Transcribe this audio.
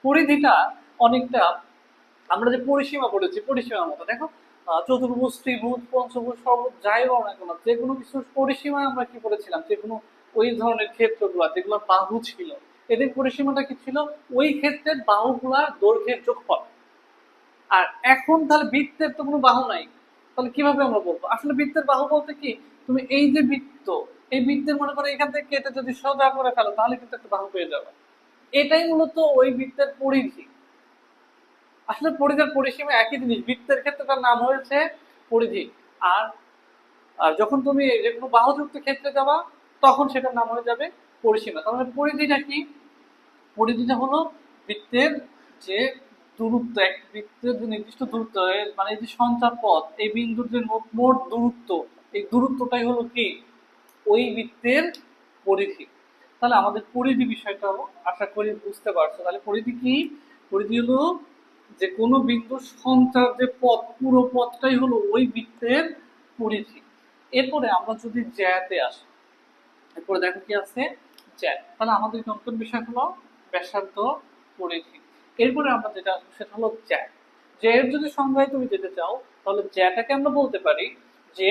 পরিধিটা অনেকটা আমরা যে পরিসীমা পড়েছি পরিসীমার মতো দেখো, চতুর্ভুজ ত্রিভুজ পঞ্চভুজ সর্বভুজ যাই বলো না কেন, যে কোনো কিছুর পরিসীমায় আমরা কি পড়েছিলাম, যে কোনো ওই ধরনের ক্ষেত্রগুলো যেগুলো বাহু ছিল, এদের পরিসীমাটা কি ছিল, ওই ক্ষেত্রের বাহুগুলার দৈর্ঘ্যের যোগফল। আর এখন তাহলে বৃত্তের তো কোনো বাহু নাই, তাহলে কিভাবে আমরা বলবো? আসলে বৃত্তের বাহু বলতে কি, তুমি এই যে বৃত্ত, এই বৃত্তের মনে করো এখান থেকে কেটে যদি সোজা করে ফেলো তাহলে কিন্তু একটা বাহু পেয়ে যাবে। এটাই মূলত ওই বৃত্তের পরিধি। আসলে পরিধির পরিসীমা একই জিনিস, বৃত্তের ক্ষেত্রে তার নাম হয়েছে পরিধি। আর আর যখন তুমি যে কোনো বাহুযুক্ত ক্ষেত্রে যাবা তখন সেটার নাম হয়ে যাবে পরিসীমা। তাহলে পরিধিটা কি? পরিধিটা হলো বৃত্তের যে দূরত্ব, এক বৃত্তের যে নির্দিষ্ট দূরত্ব, মানে এই যে সঞ্চার পথ, এই বিন্দুর যে মোট দূরত্ব, এই দূরত্বটাই হলো কি ওই বৃত্তের পরিধি। তাহলে আমাদের পরিধি বিষয়টা হলো, আশা করি বুঝতে পারছো। তাহলে পরিধি কি? পরিধি হলো যে কোনো বিন্দুর সঞ্চার যে পথ, পুরো পথটাই হলো ওই বৃত্তের পরিধি। এরপরে আমরা যদি জ্যাতে আসি, এরপরে দেখো কি আছে, জ্যা। তাহলে আমাদের নতুন বিষয় হলো ব্যাসার্ধ, পরিধি। এরপরে আমরা যেটা আসবো সেটা হলো জ্যা। জ্যা এর যদি সংজ্ঞায় তুমি যেতে চাও তাহলে জ্যাটাকে আমরা বলতে পারি যে